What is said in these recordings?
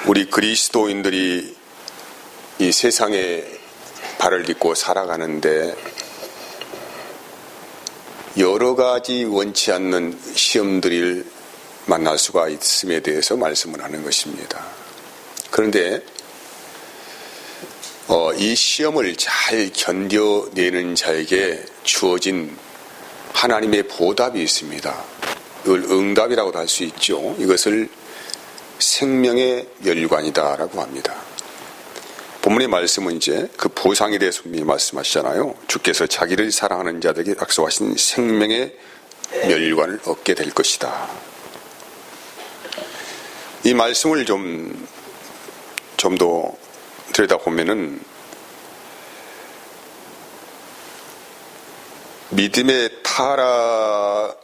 우리 그리스도인들이 이 세상에 발을 딛고 살아가는데 여러 가지 원치 않는 시험들을 만날 수가 있음에 대해서 말씀을 하는 것입니다. 그런데 이 시험을 잘 견뎌내는 자에게 주어진 하나님의 보답이 있습니다. 이걸 응답이라고도 할 수 있죠. 이것을 생명의 멸관이다라고 합니다. 본문의 말씀은 이제 그 보상에 대해서 말씀하시잖아요. 주께서 자기를 사랑하는 자들에게 약속하신 생명의 멸관을 얻게 될 것이다. 이 말씀을 좀 더 들여다보면은 믿음의 타락이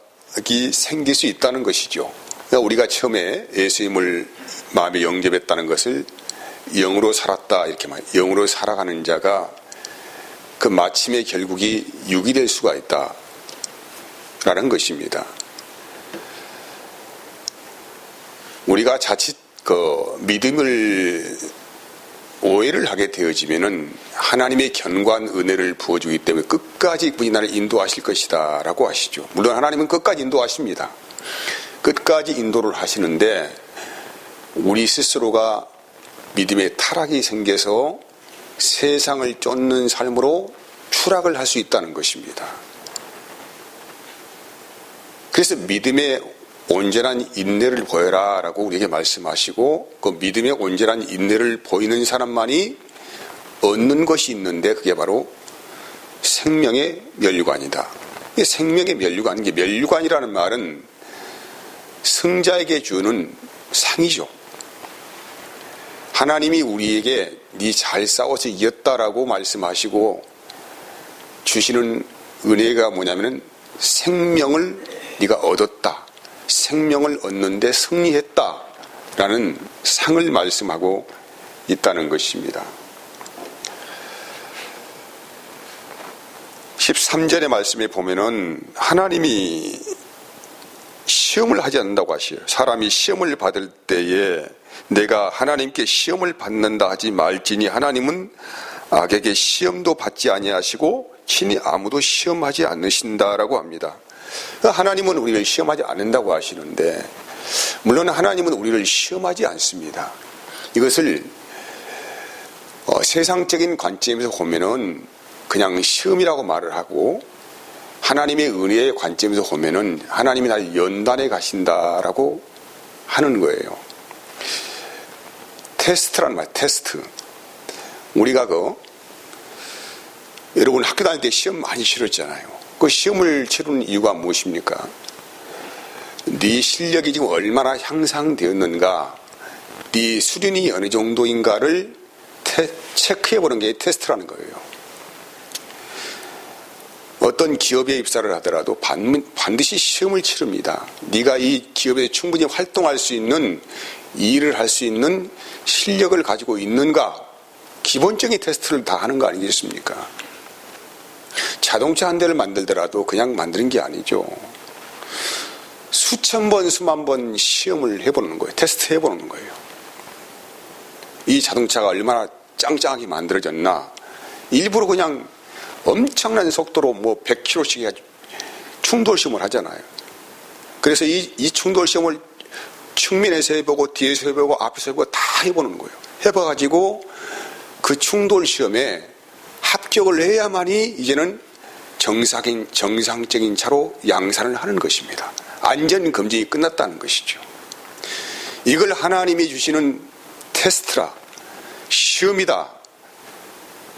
생길 수 있다는 것이죠. 그러니까 우리가 처음에 예수님을 마음에 영접했다는 것을 영으로 살았다 이렇게 말해요. 영으로 살아가는 자가 그 마침의 결국이 육이 될 수가 있다라는 것입니다. 우리가 자칫 믿음을 오해를 하게 되어지면은 하나님의 견고한 은혜를 부어주기 때문에 끝까지 그분이 나를 인도하실 것이다 라고 하시죠. 물론 하나님은 끝까지 인도하십니다. 끝까지 인도를 하시는데 우리 스스로가 믿음의 타락이 생겨서 세상을 쫓는 삶으로 추락을 할 수 있다는 것입니다. 그래서 믿음의 온전한 인내를 보여라 라고 우리에게 말씀하시고 그 믿음의 온전한 인내를 보이는 사람만이 얻는 것이 있는데 그게 바로 생명의 멸류관이다. 생명의 멸류관, 멸류관이라는 말은 승자에게 주는 상이죠. 하나님이 우리에게 네 잘 싸워서 이겼다라고 말씀하시고 주시는 은혜가 뭐냐면은 생명을 네가 얻었다. 생명을 얻는데 승리했다라는 상을 말씀하고 있다는 것입니다. 13절의 말씀에 보면은 하나님이 시험을 하지 않는다고 하시요. 사람이 시험을 받을 때에 내가 하나님께 시험을 받는다 하지 말지니 하나님은 악에게 시험도 받지 아니하시고 친히 아무도 시험하지 않으신다라고 합니다. 하나님은 우리를 시험하지 않는다고 하시는데 물론 하나님은 우리를 시험하지 않습니다. 이것을 세상적인 관점에서 보면은 그냥 시험이라고 말을 하고 하나님의 은혜의 관점에서 보면은 하나님이 나를 연단해 가신다라고 하는 거예요. 테스트라는 말, 테스트. 우리가 여러분 학교 다닐 때 시험 많이 치렀잖아요. 그 시험을 치르는 이유가 무엇입니까? 네 실력이 지금 얼마나 향상되었는가, 네 수준이 어느 정도인가를 체크해보는 게 테스트라는 거예요. 어떤 기업에 입사를 하더라도 반드시 시험을 치릅니다. 네가 이 기업에 충분히 활동할 수 있는, 일을 할 수 있는 실력을 가지고 있는가, 기본적인 테스트를 다 하는 거 아니겠습니까? 자동차 한 대를 만들더라도 그냥 만드는 게 아니죠. 수천 번, 수만 번 시험을 해보는 거예요. 테스트 해보는 거예요. 이 자동차가 얼마나 짱짱하게 만들어졌나. 일부러 그냥 엄청난 속도로 100km씩 해가지고 충돌 시험을 하잖아요. 그래서 이 충돌 시험을 측면에서 해보고 뒤에서 해보고 앞에서 해보고 다 해보는 거예요. 해봐가지고 그 충돌 시험에 합격을 해야만이 이제는 정상적인 차로 양산을 하는 것입니다. 안전 검증이 끝났다는 것이죠. 이걸 하나님이 주시는 테스트라, 시험이다.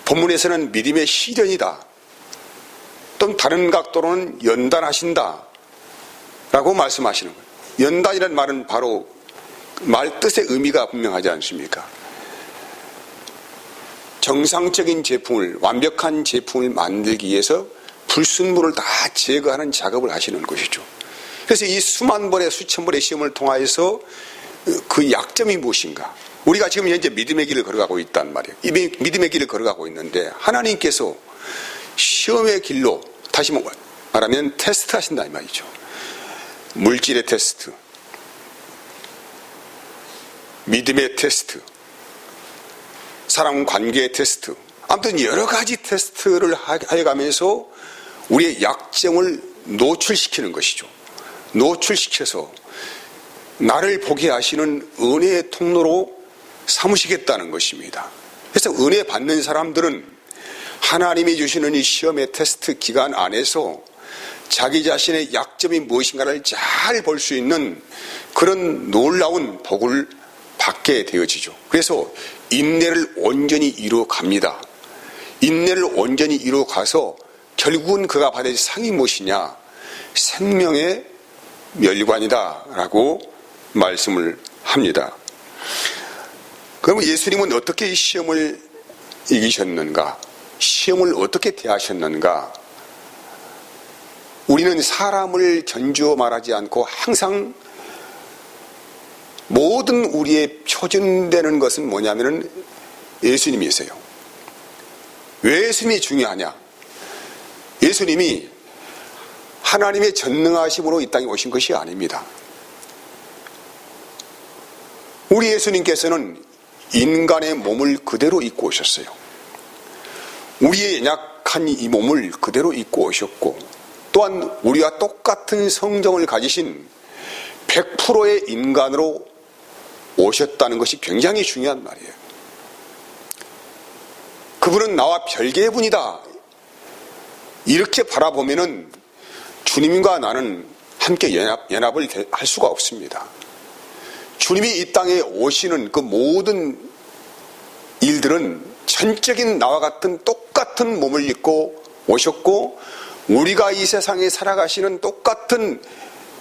본문에서는 믿음의 시련이다. 또 다른 각도로는 연단하신다 라고 말씀하시는 거예요. 연단이라는 말은 바로 말 뜻의 의미가 분명하지 않습니까? 정상적인 제품을, 완벽한 제품을 만들기 위해서 불순물을 다 제거하는 작업을 하시는 것이죠. 그래서 이 수만 번의 수천 번의 시험을 통하여서 그 약점이 무엇인가? 우리가 지금 현재 믿음의 길을 걸어가고 있단 말이에요. 이 믿음의 길을 걸어가고 있는데 하나님께서 시험의 길로, 다시 말하면 테스트 하신다 이 말이죠. 물질의 테스트, 믿음의 테스트, 사람 관계의 테스트, 아무튼 여러 가지 테스트를 해가면서 우리의 약점을 노출시키는 것이죠. 노출시켜서 나를 보게 하시는 은혜의 통로로 삼으시겠다는 것입니다. 그래서 은혜 받는 사람들은 하나님이 주시는 이 시험의 테스트 기간 안에서 자기 자신의 약점이 무엇인가를 잘 볼 수 있는 그런 놀라운 복을 받게 되어지죠. 그래서 인내를 온전히 이루어갑니다. 인내를 온전히 이루어가서 결국은 그가 받을 상이 무엇이냐? 생명의 멸관이다라고 말씀을 합니다. 그럼 예수님은 어떻게 이 시험을 이기셨는가? 시험을 어떻게 대하셨는가? 우리는 사람을 견주어 말하지 않고 항상 모든 우리의 표준되는 것은 뭐냐면은 예수님이세요. 왜 예수님이 중요하냐? 예수님이 하나님의 전능하심으로 이 땅에 오신 것이 아닙니다. 우리 예수님께서는 인간의 몸을 그대로 입고 오셨어요. 우리의 연약한 이 몸을 그대로 입고 오셨고, 또한 우리와 똑같은 성정을 가지신 100%의 인간으로 오셨다는 것이 굉장히 중요한 말이에요. 그분은 나와 별개의 분이다. 이렇게 바라보면은 주님과 나는 함께 연합을 할 수가 없습니다. 주님이 이 땅에 오시는 그 모든 일들은 전적인 나와 같은 똑같은 몸을 입고 오셨고, 우리가 이 세상에 살아가시는 똑같은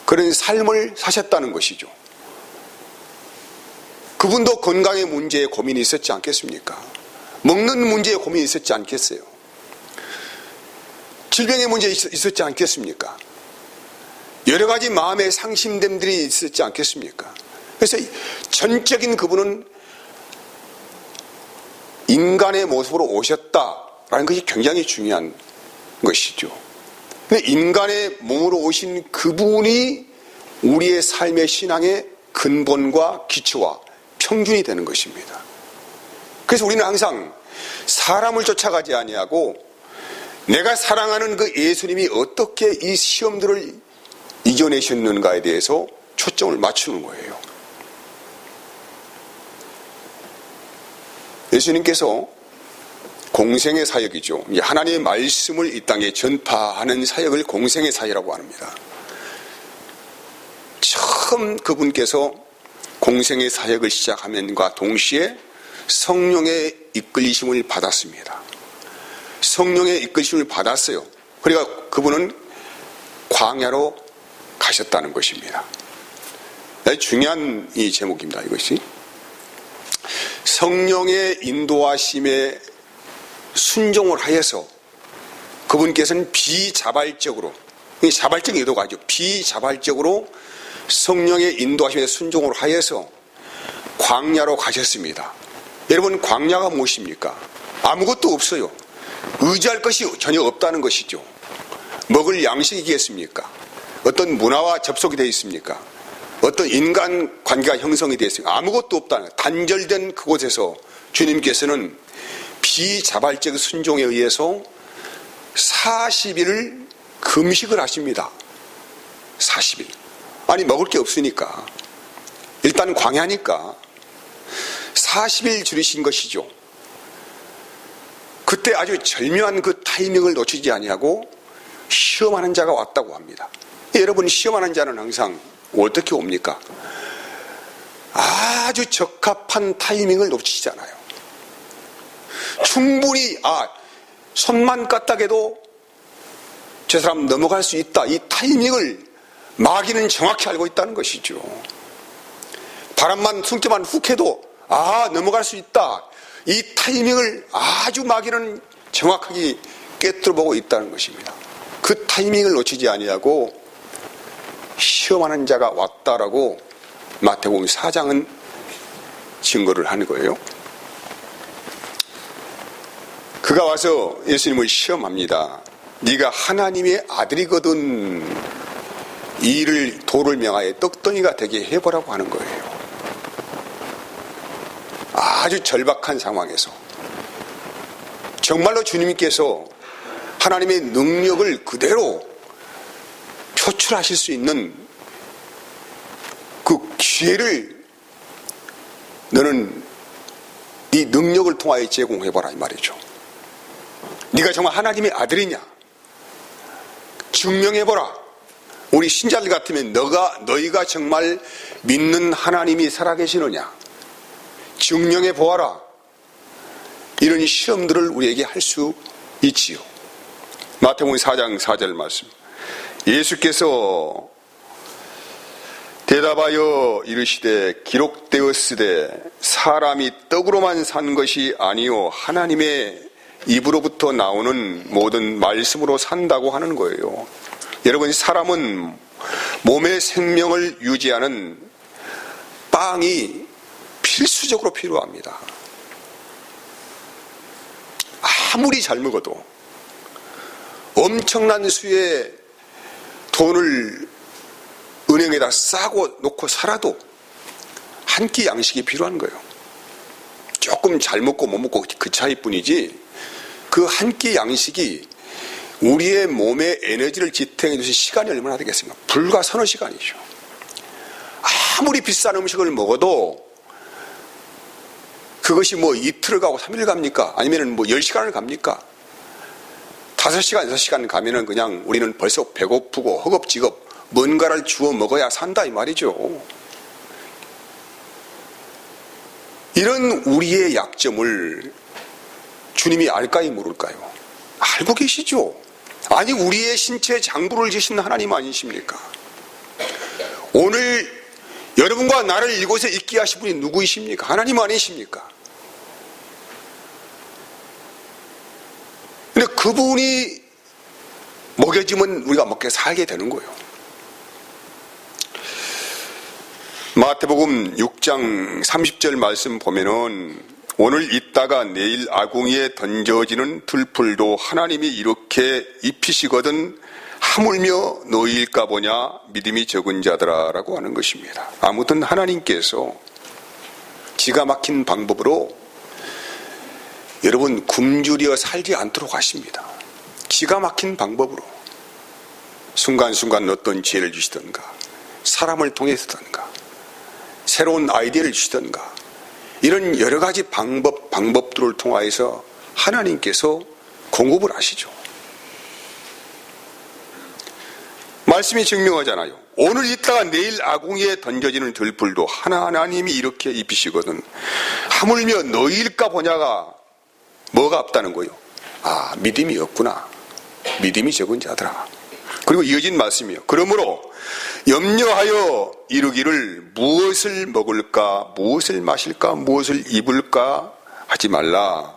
그런 삶을 사셨다는 것이죠. 그분도 건강의 문제에 고민이 있었지 않겠습니까? 먹는 문제에 고민이 있었지 않겠어요? 질병의 문제에 있었지 않겠습니까? 여러 가지 마음의 상심됨들이 있었지 않겠습니까? 그래서 전적인 그분은 인간의 모습으로 오셨다라는 것이 굉장히 중요한 것이죠. 근데 인간의 몸으로 오신 그분이 우리의 삶의 신앙의 근본과 기초와 평균이 되는 것입니다. 그래서 우리는 항상 사람을 쫓아가지 아니하고 내가 사랑하는 그 예수님이 어떻게 이 시험들을 이겨내셨는가에 대해서 초점을 맞추는 거예요. 예수님께서 공생의 사역이죠. 하나님의 말씀을 이 땅에 전파하는 사역을 공생의 사역이라고 합니다. 처음 그분께서 공생의 사역을 시작하면과 동시에 성령의 이끌리심을 받았습니다. 성령의 이끌리심을 받았어요. 그러니까 그분은 광야로 가셨다는 것입니다. 중요한 이 제목입니다. 이것이 성령의 인도하심에 순종을 하여서 그분께서는 비자발적으로, 자발적인 의도가 아니죠. 비자발적으로 성령의 인도하심에 순종을 하여서 광야로 가셨습니다. 여러분, 광야가 무엇입니까? 아무것도 없어요. 의지할 것이 전혀 없다는 것이죠. 먹을 양식이겠습니까? 어떤 문화와 접속이 되어 있습니까? 어떤 인간 관계가 형성이 되어 있습니까? 아무것도 없다는, 단절된 그곳에서 주님께서는 비자발적 순종에 의해서 40일을 금식을 하십니다. 40일. 아니, 먹을 게 없으니까. 일단 광야니까 40일 줄이신 것이죠. 그때 아주 절묘한 그 타이밍을 놓치지 아니하고 시험하는 자가 왔다고 합니다. 여러분, 시험하는 자는 항상 어떻게 옵니까? 아주 적합한 타이밍을 놓치잖아요. 충분히 손만 까딱해도 저 사람 넘어갈 수 있다. 이 타이밍을 마귀는 정확히 알고 있다는 것이죠. 바람만 숨기만 훅 해도 넘어갈 수 있다. 이 타이밍을 아주 마귀는 정확하게 꿰뚫어보고 있다는 것입니다. 그 타이밍을 놓치지 아니하고 시험하는 자가 왔다라고 마태복음 4장은 증거를 하는 거예요. 그가 와서 예수님을 시험합니다. 네가 하나님의 아들이거든 돌을 명하여 떡덩이가 되게 해보라고 하는 거예요. 아주 절박한 상황에서 정말로 주님께서 하나님의 능력을 그대로 표출하실 수 있는 그 기회를 너는 네 능력을 통하여 제공해봐라 이 말이죠. 네가 정말 하나님의 아들이냐 증명해보라. 우리 신자들 같으면 너희가 정말 믿는 하나님이 살아계시느냐 증명해보아라. 이런 시험들을 우리에게 할 수 있지요. 마태복음 4장 4절 말씀. 예수께서 대답하여 이르시되 기록되었으되 사람이 떡으로만 산 것이 아니요 하나님의 입으로부터 나오는 모든 말씀으로 산다고 하는 거예요. 여러분, 사람은 몸의 생명을 유지하는 빵이 필수적으로 필요합니다. 아무리 잘 먹어도 엄청난 수의 돈을 은행에다 싸고 놓고 살아도 한 끼 양식이 필요한 거예요. 조금 잘 먹고 못 먹고 그 차이뿐이지 그 한 끼 양식이 우리의 몸에 에너지를 지탱해 주실 시간이 얼마나 되겠습니까? 불과 서너 시간이죠. 아무리 비싼 음식을 먹어도 그것이 뭐 이틀을 가고 3일 갑니까? 아니면 뭐 10시간을 갑니까? 5시간, 6시간 가면은 그냥 우리는 벌써 배고프고 허겁지겁 뭔가를 주워 먹어야 산다 이 말이죠. 이런 우리의 약점을 주님이 알까요, 모를까요? 알고 계시죠. 아니, 우리의 신체 장부를 지신 하나님 아니십니까? 오늘 여러분과 나를 이곳에 있게 하신 분이 누구이십니까? 하나님 아니십니까? 근데 그분이 먹여주면 우리가 먹게 살게 되는 거예요. 마태복음 6장 30절 말씀 보면은 오늘 있다가 내일 아궁이에 던져지는 들풀도 하나님이 이렇게 입히시거든 하물며 너희일까 보냐 믿음이 적은 자들아 라고 하는 것입니다. 아무튼 하나님께서 기가 막힌 방법으로 여러분 굶주려 살지 않도록 하십니다. 기가 막힌 방법으로 순간순간 어떤 지혜를 주시던가 사람을 통해서든가 새로운 아이디어를 주시던가 이런 여러 가지 방법들을 통하여서 하나님께서 공급을 하시죠. 말씀이 증명하잖아요. 오늘 있다가 내일 아궁이에 던져지는 들풀도 하나님이 이렇게 입히시거든 하물며 너희일까 보냐가 뭐가 없다는 거예요? 아, 믿음이 없구나. 믿음이 적은 자들아. 그리고 이어진 말씀이요. 그러므로 염려하여 이르기를 무엇을 먹을까, 무엇을 마실까, 무엇을 입을까 하지 말라.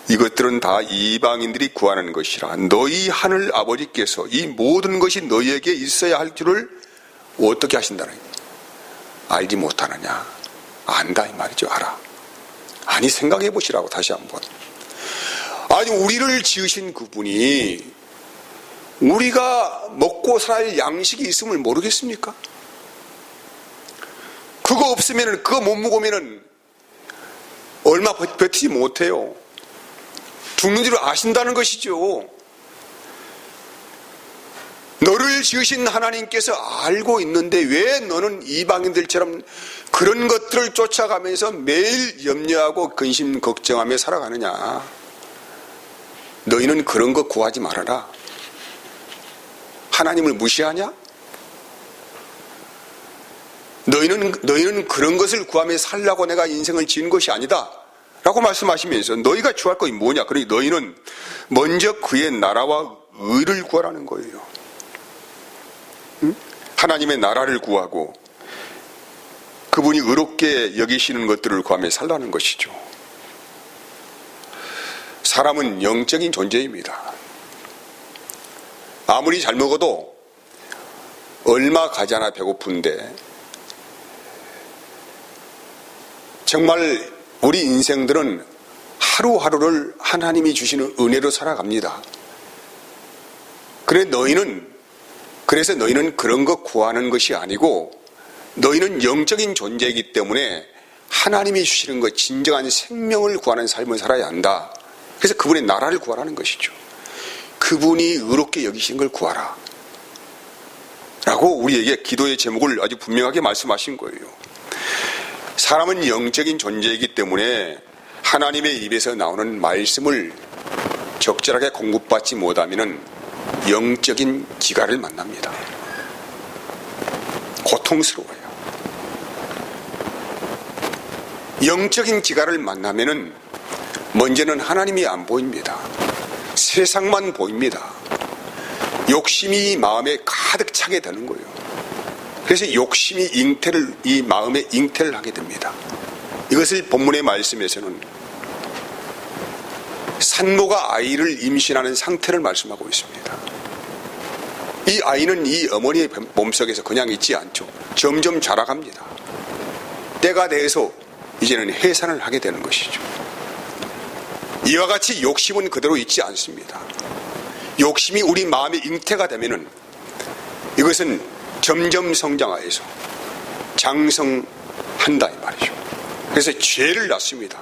이것들은 다 이방인들이 구하는 것이라. 너희 하늘 아버지께서 이 모든 것이 너희에게 있어야 할 줄을 어떻게 하신다는 거예요? 알지 못하느냐? 안다 이 말이죠. 알아. 아니 생각해 보시라고 다시 한번. 아니 우리를 지으신 그분이 우리가 먹고 살 양식이 있음을 모르겠습니까? 그거 없으면 그거 못 먹으면 얼마 버티지 못해요. 죽는 줄 아신다는 것이죠. 너를 지으신 하나님께서 알고 있는데 왜 너는 이방인들처럼 그런 것들을 쫓아가면서 매일 염려하고 근심 걱정하며 살아가느냐. 너희는 그런 거 구하지 말아라. 하나님을 무시하냐? 너희는 그런 것을 구하며 살라고 내가 인생을 지은 것이 아니다 라고 말씀하시면서 너희가 구할 것이 뭐냐? 그러니 너희는 먼저 그의 나라와 의를 구하라는 거예요. 응? 하나님의 나라를 구하고 그분이 의롭게 여기시는 것들을 구하며 살라는 것이죠. 사람은 영적인 존재입니다. 아무리 잘 먹어도 얼마 가지 않아 배고픈데 정말 우리 인생들은 하루하루를 하나님이 주시는 은혜로 살아갑니다. 그래서 너희는 그런 거 구하는 것이 아니고 너희는 영적인 존재이기 때문에 하나님이 주시는 것, 진정한 생명을 구하는 삶을 살아야 한다. 그래서 그분의 나라를 구하라는 것이죠. 그분이 의롭게 여기시는 걸 구하라 라고 우리에게 기도의 제목을 아주 분명하게 말씀하신 거예요. 사람은 영적인 존재이기 때문에 하나님의 입에서 나오는 말씀을 적절하게 공급받지 못하면 영적인 기갈을 만납니다. 고통스러워요. 영적인 기갈을 만나면 먼저는 하나님이 안 보입니다. 세상만 보입니다. 욕심이 마음에 가득 차게 되는 거예요. 그래서 욕심이 이 마음에 잉태를 하게 됩니다. 이것을 본문의 말씀에서는 산모가 아이를 임신하는 상태를 말씀하고 있습니다. 이 아이는 이 어머니의 몸속에서 그냥 있지 않죠. 점점 자라갑니다. 때가 돼서 이제는 해산을 하게 되는 것이죠. 이와 같이 욕심은 그대로 있지 않습니다. 욕심이 우리 마음에 잉태가 되면은 이것은 점점 성장하여서 장성한다 이 말이죠. 그래서 죄를 낳습니다.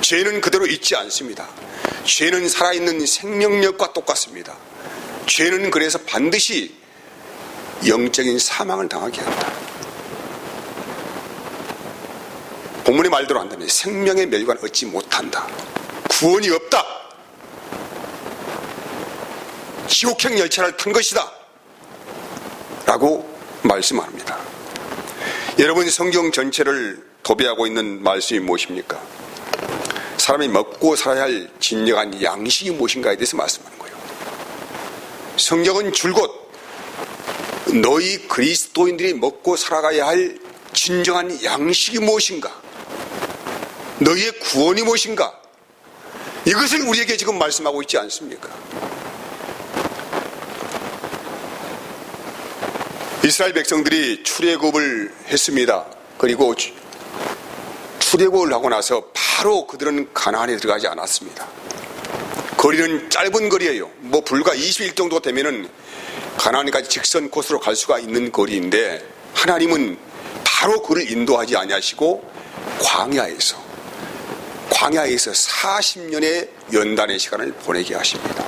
죄는 그대로 있지 않습니다. 죄는 살아있는 생명력과 똑같습니다. 죄는 그래서 반드시 영적인 사망을 당하게 한다. 본문의 말대로 한다면 생명의 멸관 얻지 못한다. 구원이 없다. 지옥행 열차를 탄 것이다. 라고 말씀합니다. 여러분 성경 전체를 도배하고 있는 말씀이 무엇입니까? 사람이 먹고 살아야 할 진정한 양식이 무엇인가에 대해서 말씀하는 거예요. 성경은 줄곧 너희 그리스도인들이 먹고 살아가야 할 진정한 양식이 무엇인가? 너희의 구원이 무엇인가? 이것을 우리에게 지금 말씀하고 있지 않습니까? 이스라엘 백성들이 출애굽을 했습니다. 그리고 출애굽을 하고 나서 바로 그들은 가나안에 들어가지 않았습니다. 거리는 짧은 거리예요. 불과 20일 정도 되면은 가나안까지 직선 코스로 갈 수가 있는 거리인데 하나님은 바로 그를 인도하지 아니하시고 광야에서 40년의 연단의 시간을 보내게 하십니다.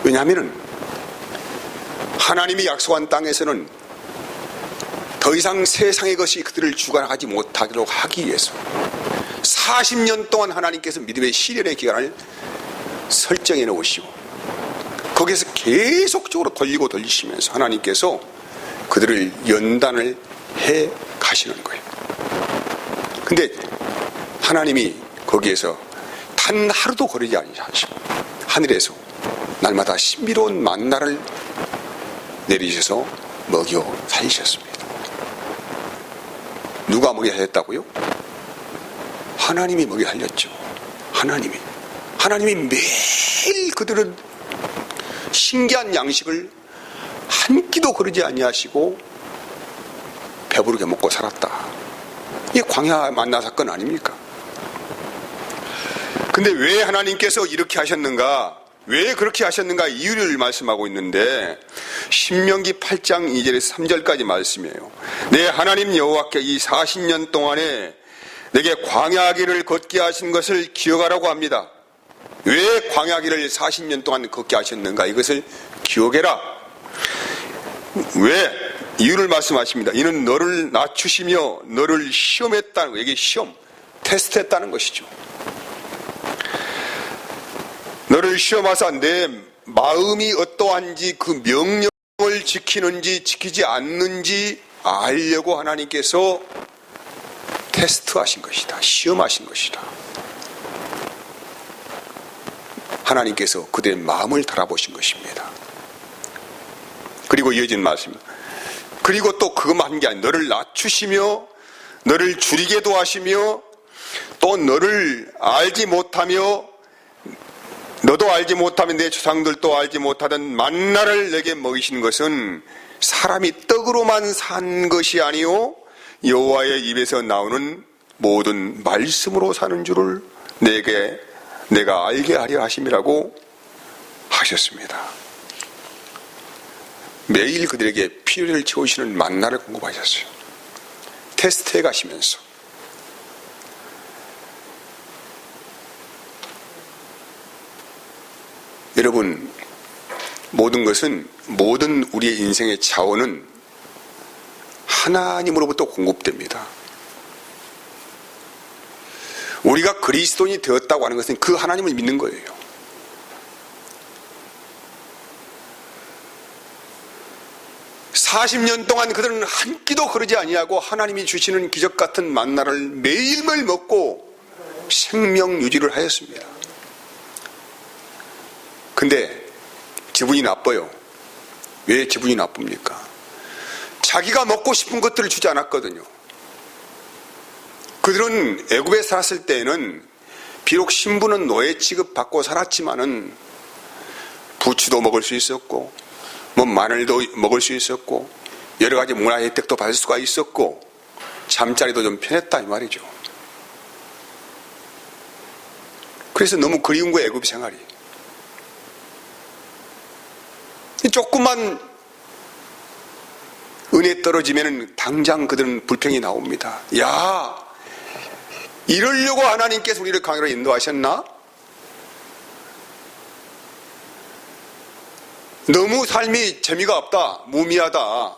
왜냐하면 하나님이 약속한 땅에서는 더 이상 세상의 것이 그들을 주관하지 못하도록 하기 위해서 40년 동안 하나님께서 믿음의 시련의 기간을 설정해 놓으시고 거기에서 계속적으로 돌리시면서 하나님께서 그들을 연단을 해 가시는 거예요. 근데 하나님이 거기에서 단 하루도 거르지 아니하시고 하늘에서 날마다 신비로운 만나를 내리셔서 먹여 살리셨습니다. 누가 먹여 살렸다고요? 하나님이 먹여 살렸죠. 하나님이 매일 그들은 신기한 양식을 한 끼도 거르지 아니하시고 배부르게 먹고 살았다. 이게 광야 만나 사건 아닙니까? 근데 왜 하나님께서 이렇게 하셨는가? 왜 그렇게 하셨는가? 이유를 말씀하고 있는데 신명기 8장 2절에서 3절까지 말씀이에요. 내 하나님 여호와께 이 40년 동안에 내게 광야길을 걷게 하신 것을 기억하라고 합니다. 왜 광야길을 40년 동안 걷게 하셨는가? 이것을 기억해라. 왜? 이유를 말씀하십니다. 이는 너를 낮추시며 너를 시험했다는 거. 이게 시험, 테스트했다는 것이죠. 너를 시험하사 내 마음이 어떠한지 그 명령을 지키는지 지키지 않는지 알려고 하나님께서 테스트하신 것이다. 시험하신 것이다. 하나님께서 그들의 마음을 달아보신 것입니다. 그리고 이어진 말씀. 그리고 또 그것만 한 게 아니라 너를 낮추시며 너를 줄이게도 하시며 또 너를 알지 못하며 너도 알지 못하면 내 조상들도 알지 못하던 만나를 내게 먹이신 것은 사람이 떡으로만 산 것이 아니요 여호와의 입에서 나오는 모든 말씀으로 사는 줄을 내가 알게 하려 하심이라고 하셨습니다. 매일 그들에게 필요를 채우시는 만나를 공급하셨어요. 테스트해 가시면서 여러분, 모든 것은, 모든 우리의 인생의 자원은 하나님으로부터 공급됩니다. 우리가 그리스도인이 되었다고 하는 것은 그 하나님을 믿는 거예요. (40년) 동안 그들은 한 끼도 거르지 아니하고 하나님이 주시는 기적 같은 만나를 매일매일 먹고 생명 유지를 하였습니다. 근데 기분이 나빠요. 왜 기분이 나쁩니까? 자기가 먹고 싶은 것들을 주지 않았거든요. 그들은 애굽에 살았을 때에는 비록 신부는 노예 취급받고 살았지만은 부추도 먹을 수 있었고 마늘도 먹을 수 있었고 여러 가지 문화 혜택도 받을 수가 있었고 잠자리도 좀 편했다 이 말이죠. 그래서 너무 그리운 거예요, 애굽 생활이. 조금만 은혜 떨어지면 당장 그들은 불평이 나옵니다. 야, 이러려고 하나님께서 우리를 강요로 인도하셨나? 너무 삶이 재미가 없다, 무미하다.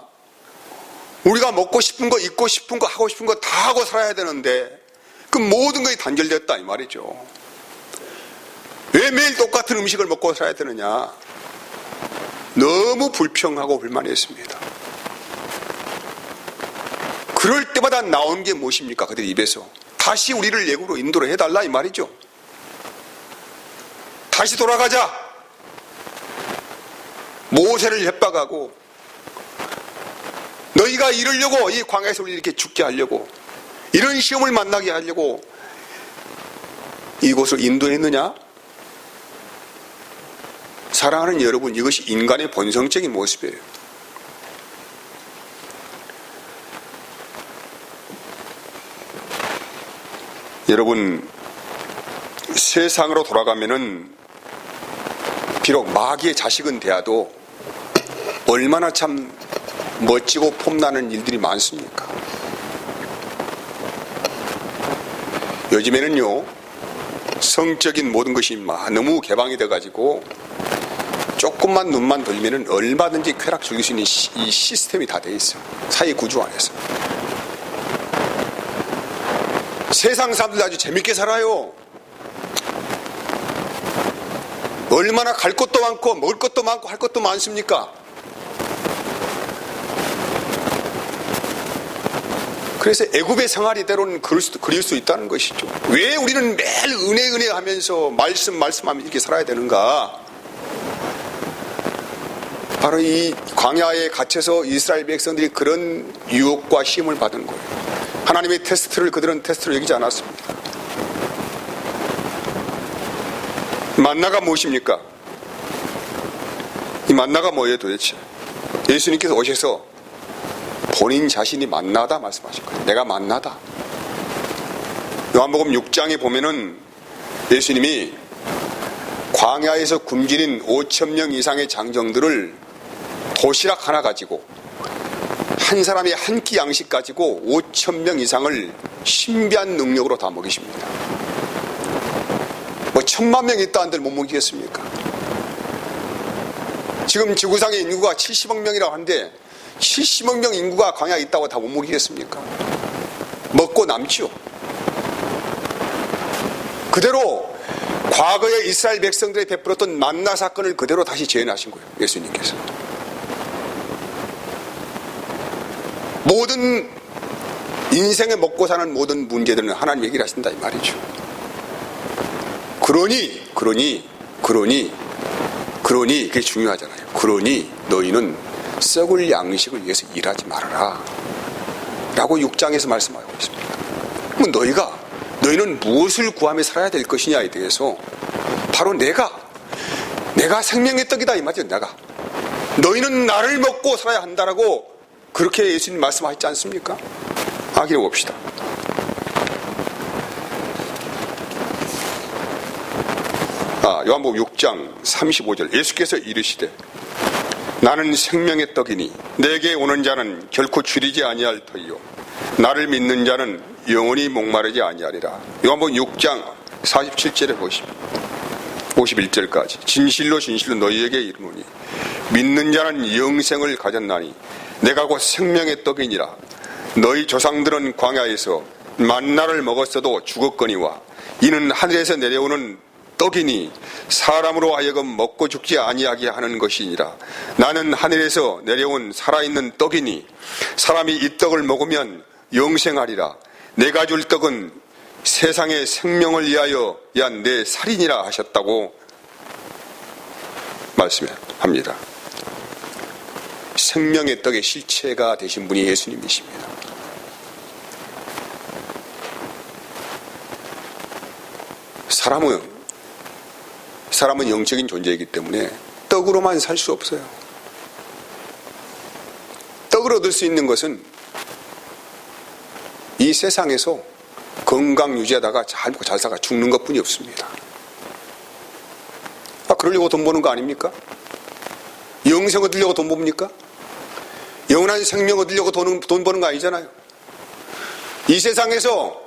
우리가 먹고 싶은 거, 입고 싶은 거, 하고 싶은 거 다 하고 살아야 되는데 그 모든 것이 단절됐다 이 말이죠. 왜 매일 똑같은 음식을 먹고 살아야 되느냐? 너무 불평하고 불만했습니다. 그럴 때마다 나온 게 무엇입니까? 그들 입에서 다시 우리를 애굽으로 인도를 해달라 이 말이죠. 다시 돌아가자. 모세를 협박하고 너희가 이러려고 이 광야에서 우리 이렇게 죽게 하려고 이런 시험을 만나게 하려고 이곳을 인도했느냐? 사랑하는 여러분, 이것이 인간의 본성적인 모습이에요. 여러분, 세상으로 돌아가면은 비록 마귀의 자식은 되어도 얼마나 참 멋지고 폼나는 일들이 많습니까? 요즘에는요, 성적인 모든 것이 너무 개방이 돼가지고 조금만 눈만 돌리면 얼마든지 쾌락 즐길 수 있는 이 시스템이 다 돼 있어요. 사회 구조 안에서. 세상 사람들 아주 재밌게 살아요. 얼마나 갈 것도 많고 먹을 것도 많고 할 것도 많습니까? 그래서 애굽의 생활이 때로는 그릴 수 있다는 것이죠. 왜 우리는 매일 은혜 하면서 말씀하면서 이렇게 살아야 되는가? 바로 이 광야에 갇혀서 이스라엘 백성들이 그런 유혹과 시험을 받은 거예요. 하나님의 테스트를 그들은 테스트로 여기지 않았습니다. 만나가 무엇입니까? 이 만나가 뭐예요 도대체? 예수님께서 오셔서 본인 자신이 만나다 말씀하신 거예요. 내가 만나다. 요한복음 6장에 보면은 예수님이 광야에서 굶주린 5,000명 이상의 장정들을 도시락 하나 가지고 한 사람이 한 끼 양식 가지고 5,000명 이상을 신비한 능력으로 다 먹이십니다. 뭐 1,000만 명 있다 한들 못 먹이겠습니까? 지금 지구상의 인구가 70억 명이라고 하는데 70억 명 인구가 광야에 있다고 다 못 먹이겠습니까? 먹고 남죠. 그대로 과거에 이스라엘 백성들이 베풀었던 만나 사건을 그대로 다시 재현하신 거예요. 예수님께서. 모든 인생에 먹고 사는 모든 문제들은 하나님 얘기를 하신다 이 말이죠. 그러니 그게 중요하잖아요. 그러니 너희는 썩을 양식을 위해서 일하지 말아라 라고 6장에서 말씀하고 있습니다. 그럼 너희는 무엇을 구하며 살아야 될 것이냐에 대해서 바로 내가 생명의 떡이다 이 말이죠. 너희는 나를 먹고 살아야 한다라고 그렇게 예수님 말씀하셨지 않습니까? 아기로 봅시다. 요한복음 6장 35절 예수께서 이르시되 나는 생명의 떡이니 내게 오는 자는 결코 줄이지 아니할 터이요 나를 믿는 자는 영원히 목마르지 아니하리라. 요한복음 6장 47절에 보십시오. 51절까지 진실로 진실로 너희에게 이르노니 믿는 자는 영생을 가졌나니 내가 곧 생명의 떡이니라. 너희 조상들은 광야에서 만나를 먹었어도 죽었거니와 이는 하늘에서 내려오는 떡이니 사람으로 하여금 먹고 죽지 아니하게 하는 것이니라. 나는 하늘에서 내려온 살아있는 떡이니 사람이 이 떡을 먹으면 영생하리라. 내가 줄 떡은 세상의 생명을 위하여 얀 내 살이니라 하셨다고 말씀합니다. 생명의 떡의 실체가 되신 분이 예수님이십니다. 사람은 영적인 존재이기 때문에 떡으로만 살 수 없어요. 떡을 얻을 수 있는 것은 이 세상에서 건강 유지하다가 잘 먹고 잘 살아 죽는 것뿐이 없습니다. 그러려고 돈 버는 거 아닙니까? 영생 얻으려고 돈 봅니까? 영원한 생명 얻으려고 돈 버는 거 아니잖아요. 이 세상에서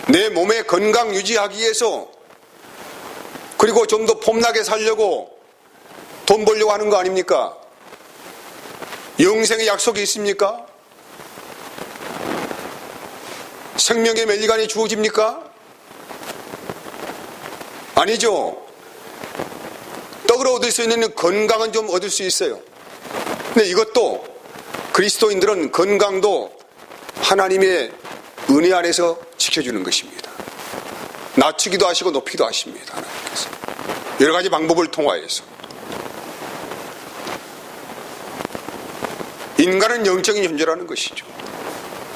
내 몸의 건강 유지하기 위해서 그리고 좀 더 폼나게 살려고 돈 벌려고 하는 거 아닙니까? 영생의 약속이 있습니까? 생명의 멜리간이 주어집니까? 아니죠. 떡으로 얻을 수 있는 건강은 좀 얻을 수 있어요. 근데 이것도 그리스도인들은 건강도 하나님의 은혜 안에서 지켜주는 것입니다. 낮추기도 하시고 높이기도 하십니다. 하나님께서 여러 가지 방법을 통하여서 인간은 영적인 존재라는 것이죠.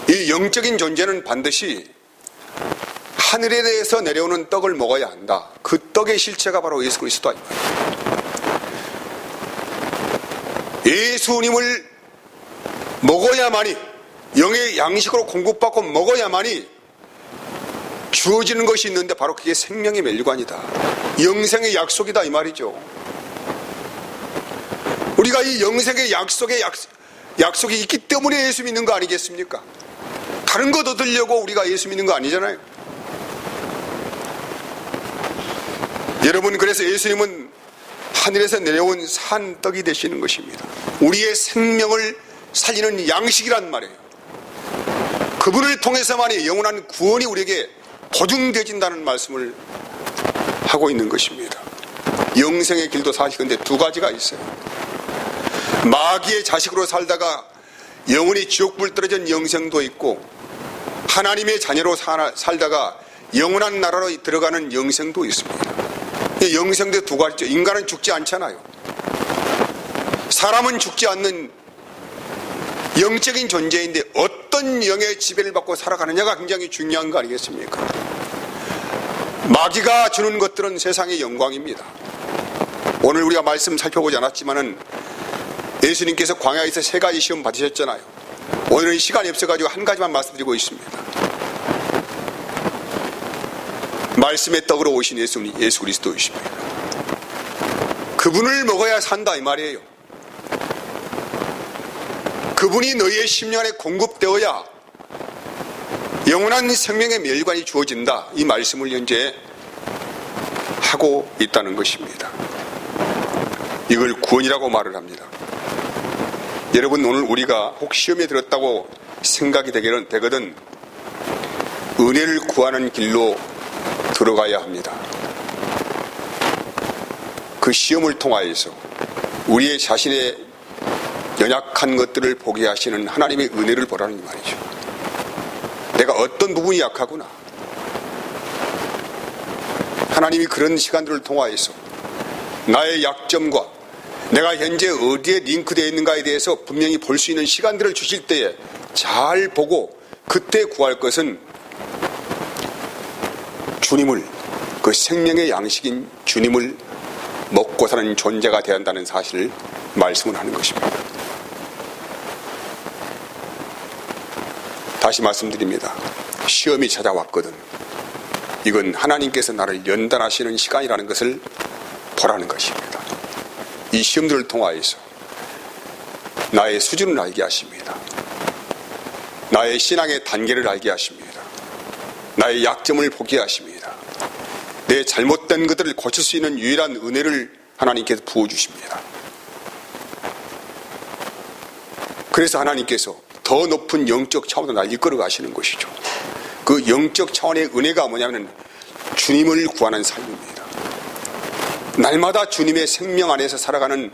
이 영적인 존재는 반드시 하늘에 대해서 내려오는 떡을 먹어야 한다. 그 떡의 실체가 바로 예수 그리스도 아닙니까? 예수님을 먹어야만이 영의 양식으로 공급받고 먹어야만이 주어지는 것이 있는데 바로 그게 생명의 멜리관이다. 영생의 약속이다 이 말이죠. 우리가 이 영생의 약속이 있기 때문에 예수 믿는 거 아니겠습니까? 다른 것 얻으려고 우리가 예수 믿는 거 아니잖아요. 여러분, 그래서 예수님은 하늘에서 내려온 산 떡이 되시는 것입니다. 우리의 생명을 살리는 양식이란 말이에요. 그분을 통해서만이 영원한 구원이 우리에게 보증되어진다는 말씀을 하고 있는 것입니다. 영생의 길도 사실 근데 두 가지가 있어요. 마귀의 자식으로 살다가 영원히 지옥불 떨어진 영생도 있고 하나님의 자녀로 살다가 영원한 나라로 들어가는 영생도 있습니다. 영생도 두 가지죠. 인간은 죽지 않잖아요. 사람은 죽지 않는 영적인 존재인데 어떤 영의 지배를 받고 살아가느냐가 굉장히 중요한 거 아니겠습니까? 마귀가 주는 것들은 세상의 영광입니다. 오늘 우리가 말씀 살펴보지 않았지만은 예수님께서 광야에서 3가지 시험 받으셨잖아요. 오늘은 시간이 없어가지고 한 가지만 말씀드리고 있습니다. 말씀의 떡으로 오신 예수 그리스도이십니다. 그분을 먹어야 산다 이 말이에요. 그분이 너희의 심령 안에 공급되어야 영원한 생명의 멸관이 주어진다 이 말씀을 현재 하고 있다는 것입니다. 이걸 구원이라고 말을 합니다. 여러분, 오늘 우리가 혹 시험에 들었다고 생각이 되거든 은혜를 구하는 길로 들어가야 합니다. 그 시험을 통하여서 우리의 자신의 연약한 것들을 보게 하시는 하나님의 은혜를 보라는 말이죠. 내가 어떤 부분이 약하구나. 하나님이 그런 시간들을 통하여서 나의 약점과 내가 현재 어디에 링크되어 있는가에 대해서 분명히 볼 수 있는 시간들을 주실 때에 잘 보고 그때 구할 것은 주님을, 그 생명의 양식인 주님을 먹고 사는 존재가 되어야 한다는 사실을 말씀을 하는 것입니다. 다시 말씀드립니다. 시험이 찾아왔거든. 이건 하나님께서 나를 연단하시는 시간이라는 것을 보라는 것입니다. 이 시험들을 통하여서 나의 수준을 알게 하십니다. 나의 신앙의 단계를 알게 하십니다. 나의 약점을 보게 하십니다. 내 잘못된 것들을 고칠 수 있는 유일한 은혜를 하나님께서 부어주십니다. 그래서 하나님께서 더 높은 영적 차원으로 날 이끌어 가시는 것이죠. 그 영적 차원의 은혜가 뭐냐면 주님을 구하는 삶입니다. 날마다 주님의 생명 안에서 살아가는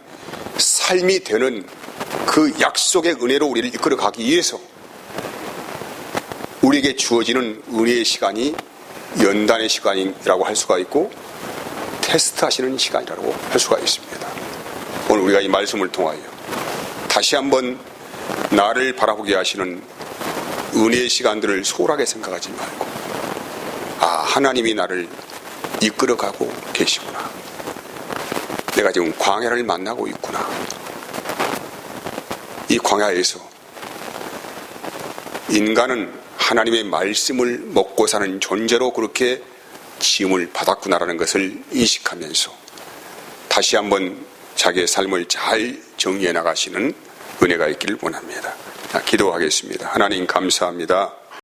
삶이 되는 그 약속의 은혜로 우리를 이끌어 가기 위해서 우리에게 주어지는 은혜의 시간이 연단의 시간이라고 할 수가 있고 테스트하시는 시간이라고 할 수가 있습니다. 오늘 우리가 이 말씀을 통하여 다시 한번 나를 바라보게 하시는 은혜의 시간들을 소홀하게 생각하지 말고 하나님이 나를 이끌어가고 계시구나. 내가 지금 광야를 만나고 있구나. 이 광야에서 인간은 하나님의 말씀을 먹고 사는 존재로 그렇게 지음을 받았구나라는 것을 인식하면서 다시 한번 자기의 삶을 잘 정리해 나가시는 은혜가 있기를 원합니다. 기도하겠습니다. 하나님 감사합니다.